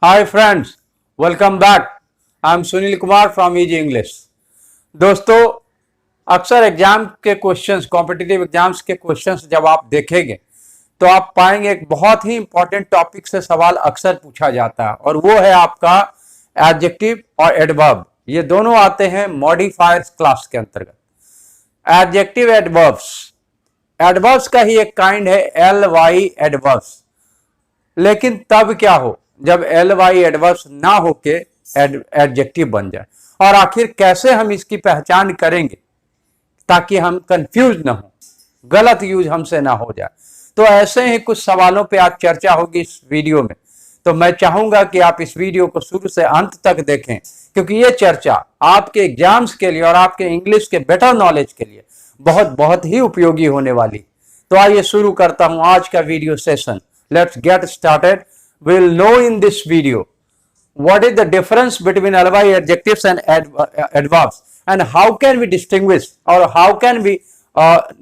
Hi friends, welcome back. I am Sunil Kumar from easy English. दोस्तों, अक्सर exam के questions, competitive exams के questions जब आप देखेंगे तो आप पाएंगे एक बहुत ही इंपॉर्टेंट टॉपिक से सवाल अक्सर पूछा जाता है और वो है आपका एडजेक्टिव और एडवर्ब। ये दोनों आते हैं मॉडिफायर्स क्लास के अंतर्गत। एडजेक्टिव एडवर्ब्स, एडवर्ब्स का ही एक काइंड है एल वाई एडवर्ब्स। लेकिन तब क्या हो जब एल वाई एडवर्ब्स ना होके एडजेक्टिव बन जाए, और आखिर कैसे हम इसकी पहचान करेंगे ताकि हम कंफ्यूज ना हो, गलत यूज हमसे ना हो जाए। तो ऐसे ही कुछ सवालों पे आज चर्चा होगी इस वीडियो में। तो मैं चाहूंगा कि आप इस वीडियो को शुरू से अंत तक देखें, क्योंकि ये चर्चा आपके एग्जाम्स के लिए और आपके इंग्लिश के बेटर नॉलेज के लिए बहुत बहुत ही उपयोगी होने वाली। तो आइए शुरू करता हूं आज का video session. Let's get started. We'll know in this video what is the difference between ly adjectives and adverbs, and how can we distinguish, or how can we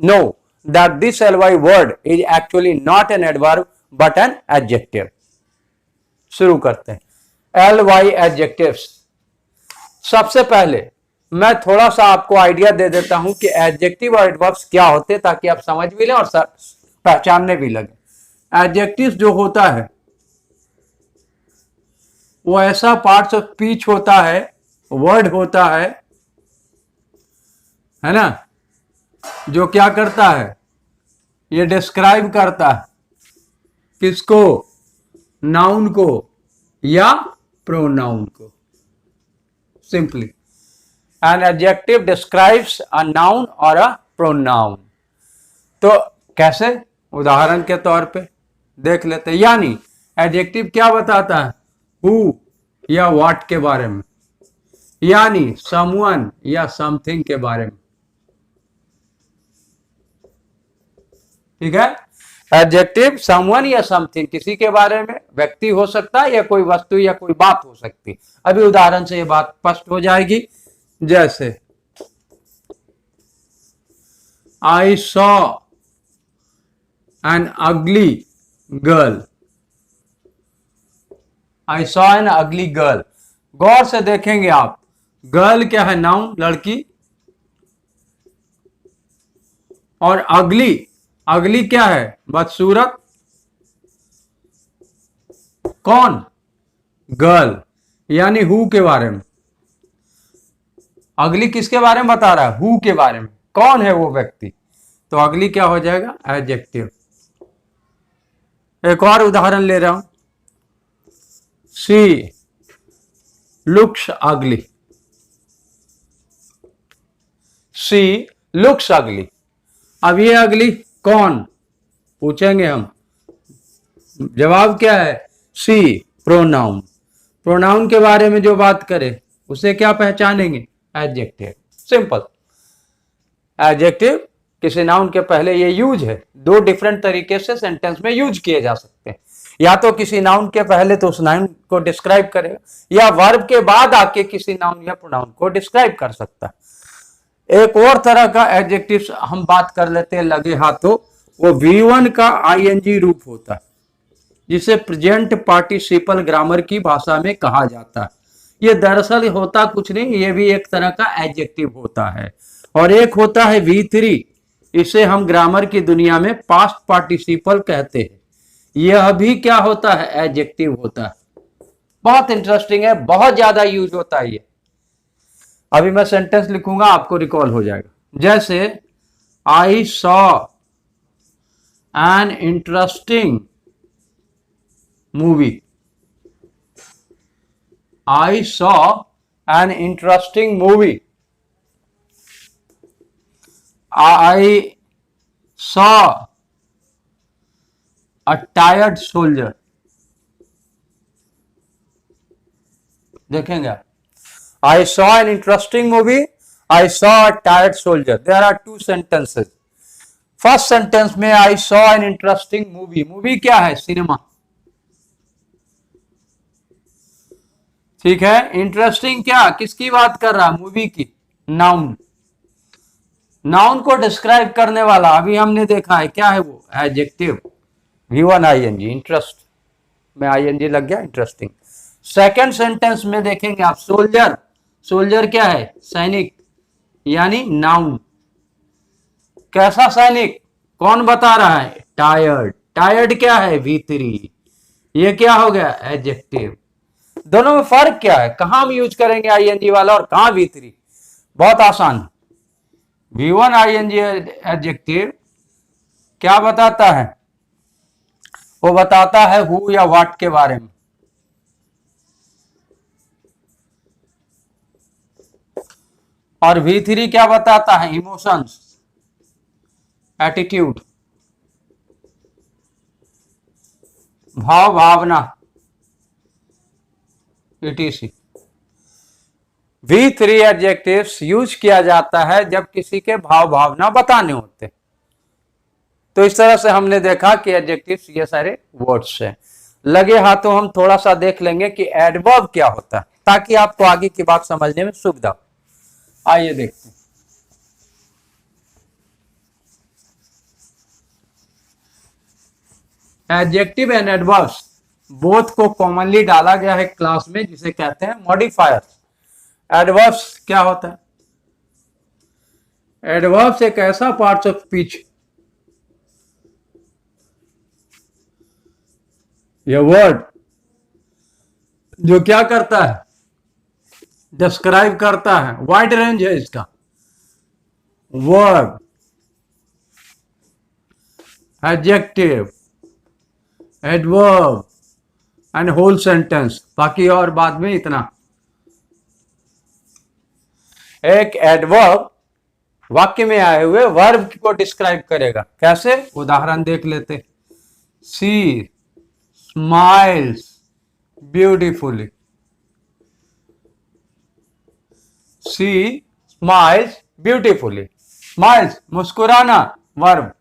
know that this ly word is actually not an adverb but an adjective. शुरू करते हैं। ly adjectives, सबसे पहले मैं थोड़ा सा आपको idea दे देता हूं कि एडजेक्टिव और एडवर्ब्स क्या होते हैं, ताकि आप समझ भी लें और पहचानने भी लगे। एडजेक्टिव जो होता है वो ऐसा पार्ट्स ऑफ स्पीच होता है, वर्ड होता है ना, जो क्या करता है, ये डिस्क्राइब करता है किसको, नाउन को या प्रोनाउन को। Simply an adjective describes a noun और अ प्रोनाउन। तो कैसे, उदाहरण के तौर पे देख लेते हैं। यानी एडजेक्टिव क्या बताता है, हु या व्हाट के बारे में, यानी समवन या समथिंग के बारे में। ठीक है, एडजेक्टिव समवन या समथिंग, किसी के बारे में, व्यक्ति हो सकता है या कोई वस्तु या कोई बात हो सकती। अभी उदाहरण से ये बात स्पष्ट हो जाएगी। जैसे I saw an ugly girl. I saw an ugly girl, गौर से देखेंगे आप, गर्ल क्या है, नाउन, लड़की, और अगली, अगली क्या है, बदसूरत। कौन, गर्ल, यानी हु के बारे में। अगली किसके बारे में बता रहा है, हु के बारे में, कौन है वो व्यक्ति। तो अगली क्या हो जाएगा, एडजेक्टिव। एक और उदाहरण ले रहा हूं। She looks ugly. She looks ugly. अब ये अगली कौन, पूछेंगे हम, जवाब क्या है, she, प्रोनाउन। प्रोनाउन के बारे में जो बात करे उसे क्या पहचानेंगे, एडजेक्टिव। सिंपल। एडजेक्टिव किसी नाउन के पहले ये यूज है, दो डिफरेंट तरीके से सेंटेंस में यूज किए जा सकते हैं। या तो किसी नाउन के पहले तो उस नाउन को डिस्क्राइब करेगा, या वर्ब के बाद आके किसी नाउन या प्रोनाउन को डिस्क्राइब कर सकता है। एक और तरह का एडजेक्टिव हम बात कर लेते हैं लगे हाथों, वो V1 का आईएनजी रूप होता है, जिसे प्रेजेंट पार्टिसिपल ग्रामर की भाषा में कहा जाता है। ये दरअसल होता कुछ नहीं, ये भी एक तरह का एडजेक्टिव होता है। और एक होता है V3, इसे हम ग्रामर की दुनिया में पास्ट पार्टिसिपल कहते हैं। यह भी क्या होता है, एडजेक्टिव होता है। बहुत इंटरेस्टिंग है, बहुत ज्यादा यूज होता है ये। अभी मैं सेंटेंस लिखूंगा, आपको रिकॉल हो जाएगा। जैसे I saw an interesting movie. I saw an interesting movie. I saw a tired soldier. देखेंगे, I saw an interesting movie, I saw a tired soldier. There are two sentences. First sentence में I saw an interesting movie. Movie क्या है, cinema. ठीक है, interesting क्या, किसकी बात कर रहा है, मूवी की, नाउन। नाउन को डिस्क्राइब करने वाला अभी हमने देखा है, क्या है वो, एडजेक्टिव। V1 ING, इंटरेस्ट में ING लग गया, इंटरेस्टिंग। सेकंड सेंटेंस में देखेंगे आप, सोल्जर, सोल्जर क्या है? सैनिक, यानी नाउन। कैसा सैनिक? कौन बता रहा है? टायर्ड। टायर्ड क्या है? V3। ये क्या हो गया? एडजेक्टिव। दोनों में फर्क क्या है? कहां हम यूज करेंगे ING वाला और कहां V3? बहुत आसान। V1 ING एडजेक्टिव क्या बताता है? वो बताता है हु या व्हाट के बारे में। और V3 क्या बताता है? इमोशंस, एटीट्यूड, भाव भावना, etc। V3 एडजेक्टिव्स यूज किया जाता है जब किसी के भाव भावना बताने होते। तो इस तरह से हमने देखा कि एडजेक्टिव्स ये सारे वर्ड्स हैं। लगे हाथों हम थोड़ा सा देख लेंगे कि एडवर्ब क्या होता है, ताकि आपको आगे की बात समझने में सुविधा हो। आइए देखते हैं। एडजेक्टिव एंड एडवर्ब्स बोथ को कॉमनली डाला गया है क्लास में, जिसे कहते हैं मॉडिफायर्स। एडवर्ब्स क्या होता है? एडवर्ब्स एक ऐसा पार्ट ऑफ स्पीच, ये वर्ड जो क्या करता है? डिस्क्राइब करता है। वाइड रेंज है इसका। Verb, adjective, adverb and whole sentence. बाकी और बाद में इतना। एक एडवर्ब वाक्य में आए हुए वर्ब को डिस्क्राइब करेगा। कैसे? उदाहरण देख लेते। सी स्माइल्स ब्यूटीफुली। सी स्माइल्स ब्यूटीफुली। स्माइल्स मुस्कुराना, वर्ब।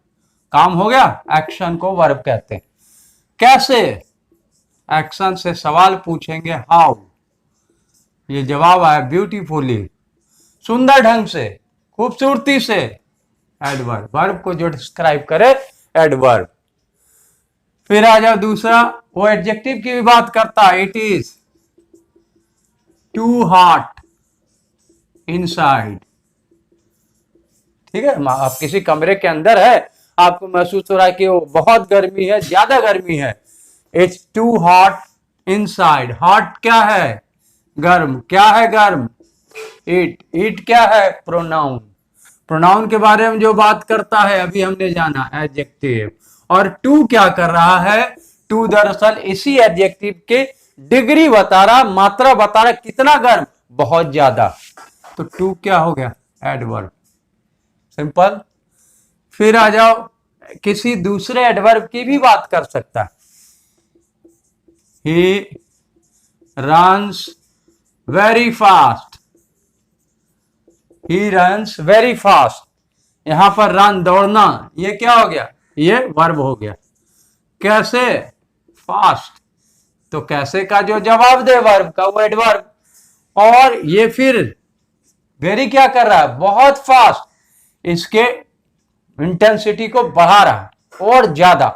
काम हो गया। एक्शन को वर्ब कहते हैं। कैसे? एक्शन से सवाल पूछेंगे, हाउ। ये जवाब आया ब्यूटीफुली, सुंदर ढंग से, खूबसूरती से। एडवर्ब, वर्ब को जो डिस्क्राइब करे, एडवर्ब। फिर आ जाओ दूसरा, वो एडजेक्टिव की भी बात करता है। It is too hot inside. ठीक है, आप किसी कमरे के अंदर है, आपको महसूस हो रहा है कि वो बहुत गर्मी है, ज्यादा गर्मी है। It's too hot inside. Hot क्या है? गर्म। क्या है गर्म? इट। इट क्या है? प्रोनाउन। प्रोनाउन के बारे में जो बात करता है अभी हमने जाना, एडजेक्टिव। और टू क्या कर रहा है? टू दरअसल इसी एडजेक्टिव के डिग्री बता रहा, मात्रा बता रहा, कितना गर्म, बहुत ज्यादा। तो टू क्या हो गया? एडवर्ब। सिंपल। फिर आ जाओ, किसी दूसरे एडवर्ब की भी बात कर सकता है। He runs very fast. He runs very fast. यहां पर रन, दौड़ना, ये क्या हो गया? ये वर्ब हो गया। कैसे? फास्ट। तो कैसे का जो जवाब दे वर्ब का, वो एडवर्ब। और ये फिर वेरी क्या कर रहा है? बहुत फास्ट। इसके इंटेंसिटी को बढ़ा रहा है और ज्यादा।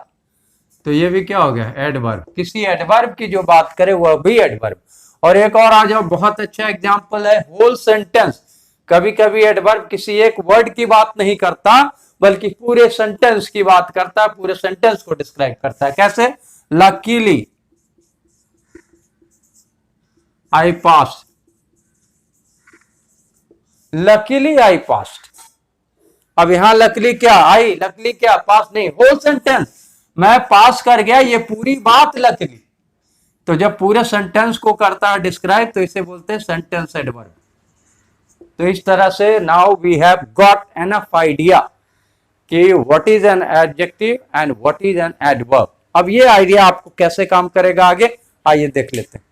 तो ये भी क्या हो गया? एडवर्ब। किसी एडवर्ब की जो बात करे वह भी एडवर्ब। और एक और आ जाओ, बहुत अच्छा एग्जांपल है, होल सेंटेंस। कभी कभी एडवर्ब किसी एक वर्ड की बात नहीं करता, बल्कि पूरे सेंटेंस की बात करता है, पूरे सेंटेंस को डिस्क्राइब करता है। कैसे? Luckily I pass. Luckily I past. अब यहां लकीली क्या आई? लकीली क्या? पास नहीं, होल सेंटेंस। मैं पास कर गया, ये पूरी बात लकीली। तो जब पूरे सेंटेंस को करता है डिस्क्राइब, तो इसे बोलते हैं सेंटेंस एडवर्ब। तो इस तरह से now we have got enough idea कि what is an adjective and what is an adverb. अब ये आइडिया आपको कैसे काम करेगा आगे, आइए देख लेते हैं।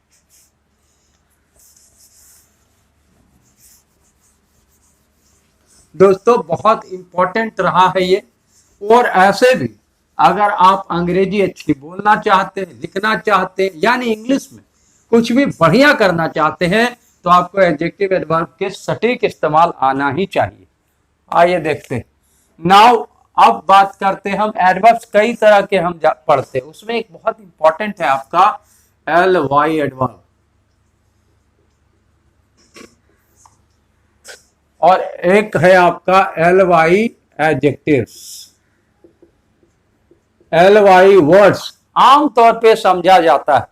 दोस्तों बहुत इंपॉर्टेंट रहा है ये। और ऐसे भी अगर आप अंग्रेजी अच्छी बोलना चाहते हैं, लिखना चाहते हैं, यानी इंग्लिश में कुछ भी बढ़िया करना चाहते हैं, तो आपको एडजेक्टिव एडवर्ब के सटीक इस्तेमाल आना ही चाहिए। आइए देखते हैं। नाउ अब बात करते हैं हम एडवर्ब्स। कई तरह के हम पढ़ते हैं, उसमें एक बहुत इंपॉर्टेंट है आपका LY एडवर्ब। और एक है आपका L Y adjectives. L Y words आमतौर पे समझा जाता है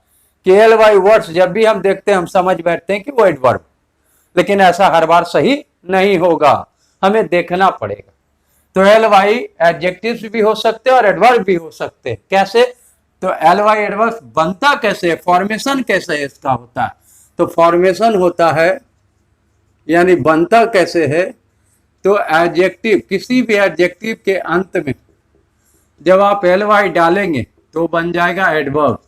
कि एल वाई वर्ड्स जब भी हम देखते हैं हम समझ बैठते हैं कि वो एडवर्ब, लेकिन ऐसा हर बार सही नहीं होगा, हमें देखना पड़ेगा। तो एल वाई एडजेक्टिव्स भी हो सकते हैं और एडवर्ब भी हो सकते हैं। कैसे? तो एल वाई एडवर्ब बनता कैसे है, फॉर्मेशन कैसे इसका होता है? तो फॉर्मेशन होता है यानी बनता कैसे है, तो एडजेक्टिव, किसी भी एडजेक्टिव के अंत में जब आप एल वाई डालेंगे तो बन जाएगा एडवर्ब।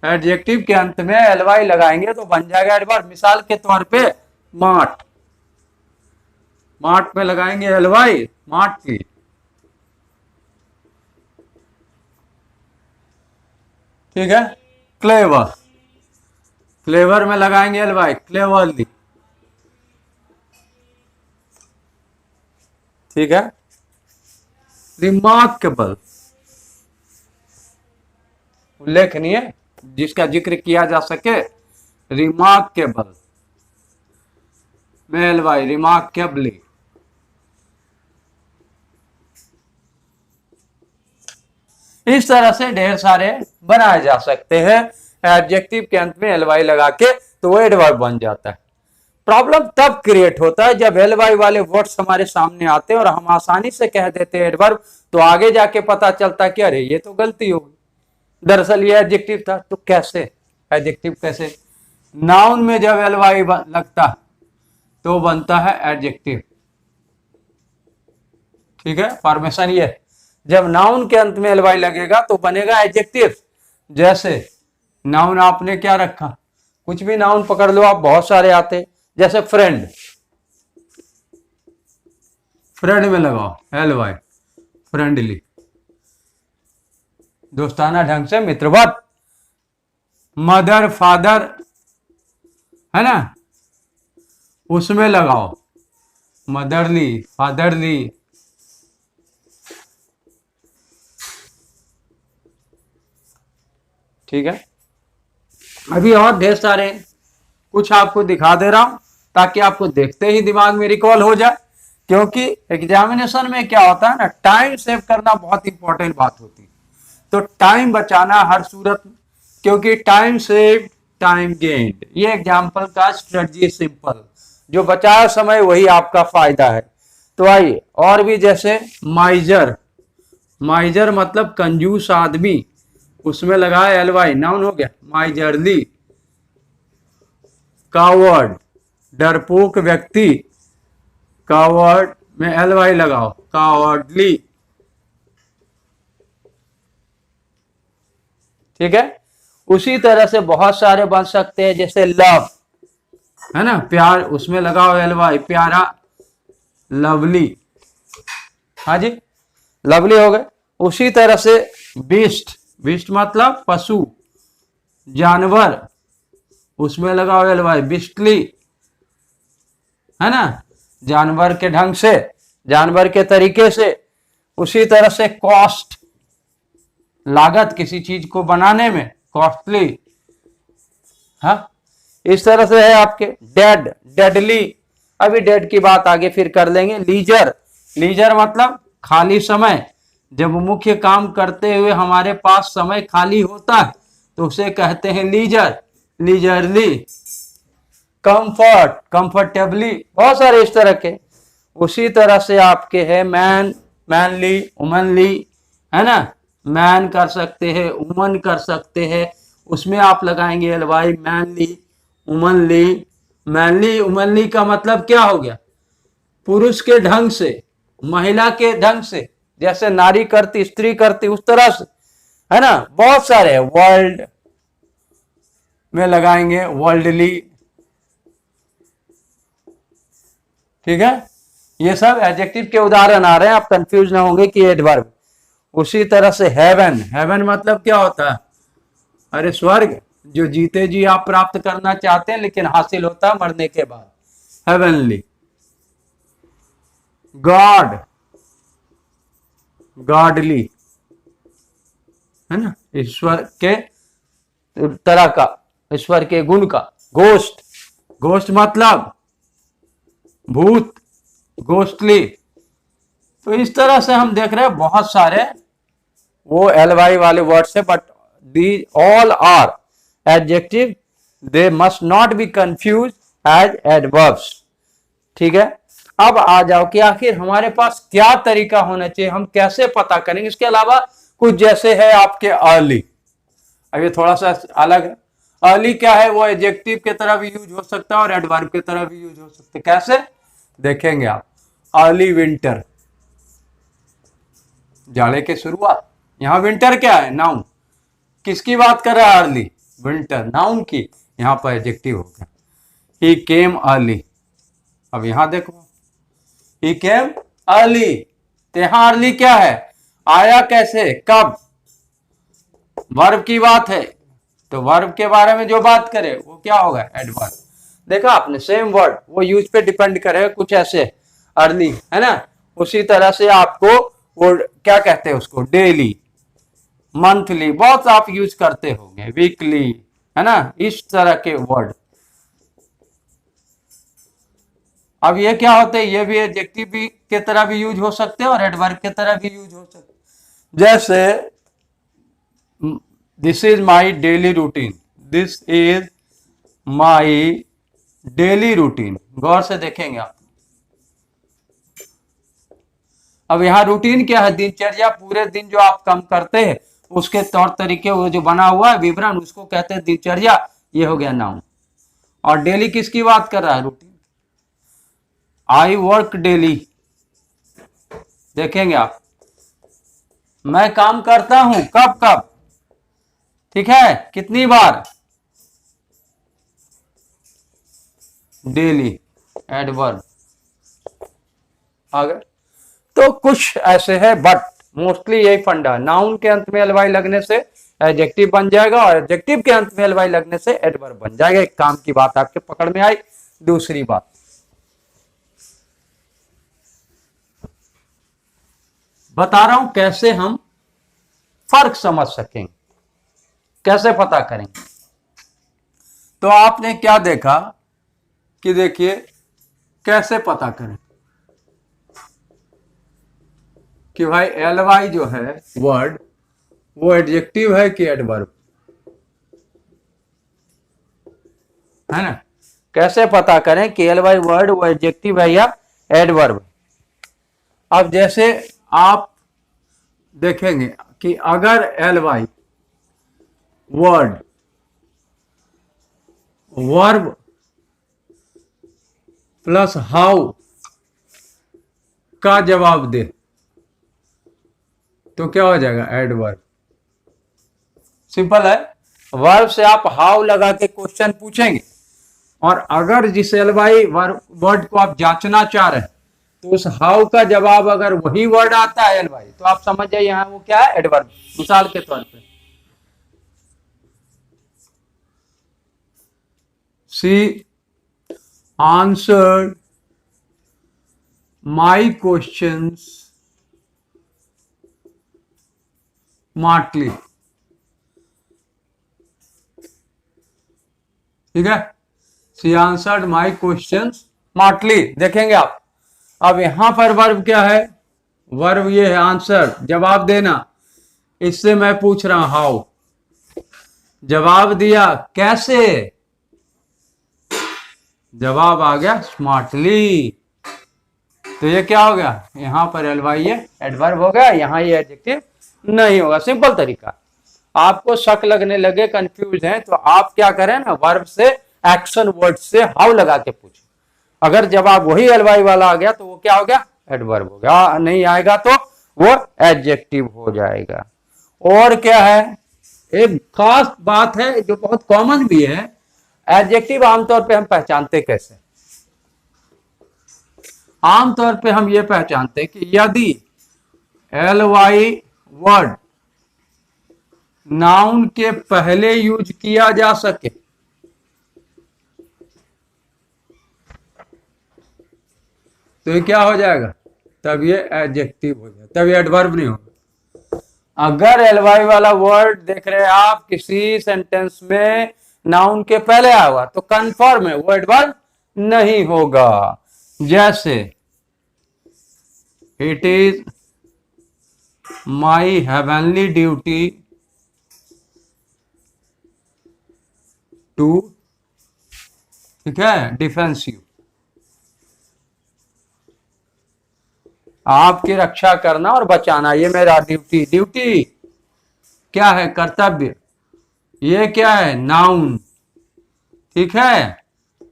एडजेक्टिव के अंत में एल वाई लगाएंगे तो बन जाएगा एडवर्ब। मिसाल के तौर पे मार्ट, मार्ट में लगाएंगे एल वाई, मार्ट की। ठीक है। क्लेवर, क्लेवर में लगाएंगे एल वाई, क्लेवरली। ठीक है। रिमार्केबल, उल्लेखनीय, जिसका जिक्र किया जा सके, रिमार्केबल में एल वाई, रिमार्केबली। इस तरह से ढेर सारे बनाए जा सकते हैं एडजेक्टिव के अंत में एल वाई लगा के, तो वो एडवर्ब बन जाता है। प्रॉब्लम तब क्रिएट होता है जब एल वाई वाले वर्ड्स हमारे सामने आते हैं और हम आसानी से कह देते हैं एडवर्ब, तो आगे जाके पता चलता है कि अरे ये तो गलती होगी, दरअसल ये एडजेक्टिव था। तो कैसे एडजेक्टिव, कैसे? नाउन में जब एल वाई लगता तो बनता है एडजेक्टिव। ठीक है, फॉर्मेशन ये, जब नाउन के अंत में एल वाई लगेगा तो बनेगा एडजेक्टिव। जैसे नाउन आपने क्या रखा, कुछ भी नाउन पकड़ लो आप, बहुत सारे आते, जैसे फ्रेंड, फ्रेंड में लगाओ एल वाई, फ्रेंडली, दोस्ताना ढंग से, मित्रवत। मदर, फादर, है ना, उसमें लगाओ मदरली, फादरली। ठीक है। अभी और ढेर सारे, कुछ आपको दिखा दे रहा हूं ताकि आपको देखते ही दिमाग में रिकॉल हो जाए, क्योंकि एग्जामिनेशन में क्या होता है ना, टाइम सेव करना बहुत इंपॉर्टेंट बात होती है। तो टाइम बचाना हर सूरत में, क्योंकि टाइम सेव टाइम गेन्ड, ये एग्जाम्पल का स्ट्रेटजी सिंपल, जो बचाया समय वही आपका फायदा है। तो आइए और भी, जैसे माइजर, माइजर मतलब कंजूस आदमी, उसमें लगाया एल वाई, नाउन हो गया माइजरली। कावर्ड, डरपोक व्यक्ति, कावर्ड में एल वाई लगाओ, कावर्डली। ठीक है। उसी तरह से बहुत सारे बन सकते हैं, जैसे लव, है ना, प्यार, उसमें लगाओ एल वाई, प्यारा, लवली। हाँ जी, लवली हो गए। उसी तरह से बीस्ट, बीस्ट मतलब पशु, जानवर, उसमें लगाओ एल वाई, बिस्टली, है ना, जानवर के ढंग से, जानवर के तरीके से। उसी तरह से कॉस्ट, लागत किसी चीज को बनाने में, कॉस्टली। हाँ, इस तरह से है आपके। डेड, डेडली, अभी डेड की बात आगे फिर कर लेंगे। लीजर, लीजर मतलब खाली समय, जब मुख्य काम करते हुए हमारे पास समय खाली होता है तो उसे कहते हैं लीजर, लीजरली। कंफर्ट, कंफर्टेबली, बहुत सारे इस तरह के। उसी तरह से आपके है मैन, मैनली, वुमनली, है ना, मैन कर सकते हैं, वुमन कर सकते हैं, उसमें आप लगाएंगे L Y, manly, womanly. Manly womanly का मतलब क्या हो गया, पुरुष के ढंग से, महिला के ढंग से, जैसे नारी करती, स्त्री करती, उस तरह से, है ना। बहुत सारे हैं। वर्ल्ड में लगाएंगे वर्ल्डली। ठीक है, ये सब एडजेक्टिव के उदाहरण आ रहे हैं, आप कंफ्यूज ना होंगे कि एडवर्ब। उसी तरह से हेवन, हेवन मतलब क्या होता है, अरे स्वर्ग, जो जीते जी आप प्राप्त करना चाहते हैं लेकिन हासिल होता है मरने के बाद, हेवनली। गॉड, गॉडली, है ना, ईश्वर के तरह का, ईश्वर के गुण का। घोस्ट, घोस्ट मतलब भूत, घोस्टली। तो इस तरह से हम देख रहे हैं बहुत सारे वो ly वाले वर्ड्स है, but the all are adjective, they must not be confuse as adverbs. ठीक है, अब आ जाओ कि आखिर हमारे पास क्या तरीका होना चाहिए, हम कैसे पता करेंगे। इसके अलावा कुछ जैसे है आपके अर्ली, अब ये थोड़ा सा अलग है। अर्ली क्या है, वो एडजेक्टिव की तरह भी यूज हो सकता है और एडवर्ब की तरह भी यूज हो सकता है। कैसे देखेंगे आप, अर्ली विंटर, जाड़े की शुरुआत। यहां विंटर क्या है, नाउन। किसकी बात कर रहा है, अर्ली, विंटर, नाउन की। यहां पर एडजेक्टिव हो गया। ही केम अर्ली, अब यहां देखो, ही केम अर्ली, तो यहां अर्ली क्या है, आया कैसे, कब, वर्ब की बात है। तो वर्ब के बारे में जो बात करे वो क्या होगा, एडवर्ब। देखा आपने, सेम वर्ड, वो यूज पे डिपेंड करेगा। कुछ ऐसे अर्ली है ना, उसी तरह से आपको वो क्या कहते हैं उसको, डेली, मंथली, बहुत आप यूज करते होंगे, वीकली, है ना, इस तरह के वर्ड। अब ये क्या होते हैं, ये भी एडजेक्टिव भी के तरह भी यूज हो सकते हैं और एडवर्ब के तरह भी यूज हो सकते हैं। जैसे this is my daily routine, this is my daily routine. गौर से देखेंगे आप। अब यहां रूटीन क्या है, दिनचर्या, पूरे दिन जो आप काम करते हैं उसके तौर तरीके, वो जो बना हुआ है विवरण, उसको कहते हैं दिनचर्या। ये हो गया नाउन। और डेली किसकी बात कर रहा है, रूटीन। आई वर्क डेली, देखेंगे आप, मैं काम करता हूं, कब कब, ठीक है, कितनी बार, डेली, एडवर्ब। आगे तो कुछ ऐसे है, बट मोस्टली यही फंडा, नाउन के अंत में एलवाई लगने से एडजेक्टिव बन जाएगा और एडजेक्टिव के अंत में एलवाई लगने से एडवर्ब बन जाएगा। एक काम की बात आपके पकड़ में आई। दूसरी बात, बता रहा हूं कैसे हम फर्क समझ सकेंगे, कैसे पता करेंगे। तो आपने क्या देखा कि देखिए कैसे पता करें कि भाई एलवाई जो है वर्ड, वो एडजेक्टिव है कि एडवर्ब, है ना। कैसे पता करें कि एलवाई वर्ड वो एडजेक्टिव है या एडवर्ब। अब जैसे आप देखेंगे कि अगर एलवाई वर्ड वर्ब प्लस हाउ का जवाब दे तो क्या हो जाएगा, एडवर्ब। सिंपल है। वर्ब से आप हाउ लगा के क्वेश्चन पूछेंगे और अगर जिस एलवाई वर्ड को आप जांचना चाह रहे हैं तो उस हाउ का जवाब अगर वही वर्ड आता है एलवाई, तो आप समझ जाइए यहां वो क्या है, एडवर्ब। मिसाल के तौर पे, she answered my questions smartly, ठीक है, she answered my question smartly. देखेंगे आप, अब यहां पर वर्ब क्या है, वर्ब ये है आंसर, जवाब देना। इससे मैं पूछ रहा हूं हाउ, जवाब दिया कैसे, जवाब आ गया स्मार्टली। तो ये क्या हो गया, यहां पर एलवाई ये एडवर्ब हो गया, यहां ये एडजेक्टिव नहीं होगा। सिंपल तरीका। आपको शक लगने लगे, कंफ्यूज हैं, तो आप क्या करें ना, वर्ब से एक्शन वर्ड से हाउ लगा के पूछें। अगर जवाब वही एलवाई वाला आ गया तो वो क्या हो गया, एडवर्ब हो गया। नहीं आएगा तो वो एडजेक्टिव हो जाएगा। और क्या है, एक खास बात है जो बहुत कॉमन भी है, एडजेक्टिव आमतौर पे हम पहचानते कैसे, आमतौर पे हम ये पहचानते कि यदि एलवाई वर्ड नाउन के पहले यूज किया जा सके तो ये क्या हो जाएगा, तब ये एडजेक्टिव हो जाएगा, तब ये एडवर्ब नहीं होगा। अगर एलवाई वाला वर्ड देख रहे हैं आप किसी सेंटेंस में नाउन के पहले आया हुआ तो कंफर्म है वो एडवर्ब नहीं होगा। जैसे it is my heavenly duty to, ठीक है, डिफेंस यू, आपकी रक्षा करना और बचाना, ये मेरा ड्यूटी। ड्यूटी क्या है? कर्तव्य। ये क्या है? नाउन, ठीक है।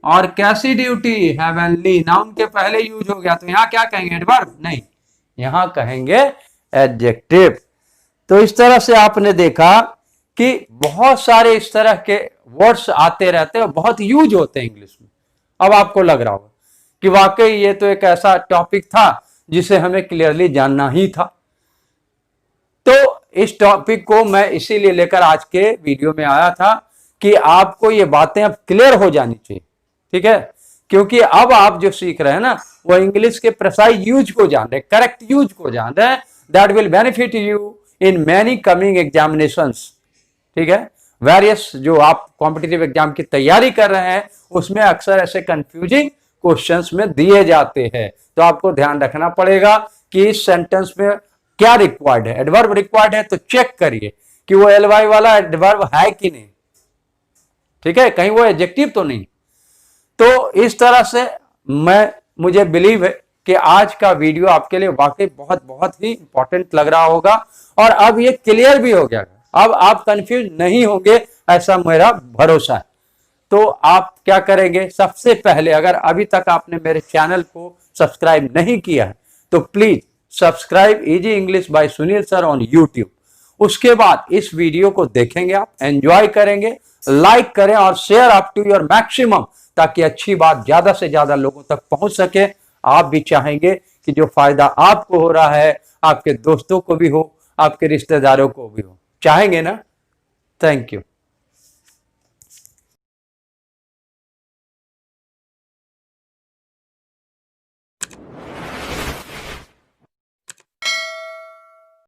और कैसी ड्यूटी? हेवनली, नाउन के पहले यूज हो गया, तो यहां क्या कहेंगे? एडवर्ब नहीं, यहां कहेंगे एडजेक्टिव। तो इस तरह से आपने देखा कि बहुत सारे इस तरह के वर्ड्स आते रहते हैं, बहुत यूज होते हैं इंग्लिश में। अब आपको लग रहा होगा कि वाकई ये तो एक ऐसा टॉपिक था जिसे हमें क्लियरली जानना ही था। तो इस टॉपिक को मैं इसीलिए लेकर आज के वीडियो में आया था कि आपको ये बातें अब क्लियर हो जानी चाहिए, ठीक है। क्योंकि अब आप जो सीख रहे हैं ना, वो इंग्लिश के प्रिसाइज यूज को जान रहे, करेक्ट यूज को जान रहे हैं। That will benefit you in many coming examinations, ठीक है। वेरियस जो आप कॉम्पिटिटिव एग्जाम की तैयारी कर रहे हैं, उसमें अक्सर ऐसे कंफ्यूजिंग क्वेश्चंस में दिए जाते हैं। तो आपको ध्यान रखना पड़ेगा कि इस सेंटेंस में क्या रिक्वायर्ड है। एडवर्ब रिक्वायर्ड है तो चेक करिए कि वो एलवाई वाला एडवर्ब है कि नहीं, ठीक है, कहीं वो एडजेक्टिव तो नहीं। तो इस तरह से मुझे बिलीव है कि आज का वीडियो आपके लिए वाकई बहुत बहुत ही इंपॉर्टेंट लग रहा होगा, और अब ये क्लियर भी हो गया, अब आप कंफ्यूज नहीं होंगे, ऐसा मेरा भरोसा है। तो आप क्या करेंगे? सबसे पहले, अगर अभी तक आपने मेरे चैनल को सब्सक्राइब नहीं किया है तो please subscribe easy English by Sunil sir on YouTube. उसके बाद इस वीडियो को देखेंगे, आप एंजॉय करेंगे, लाइक करें और share up to your maximum, ताकि अच्छी बात ज्यादा से ज्यादा लोगों तक पहुंच सके। आप भी चाहेंगे कि जो फायदा आपको हो रहा है आपके दोस्तों को भी हो, आपके रिश्तेदारों को भी हो, चाहेंगे ना? Thank you.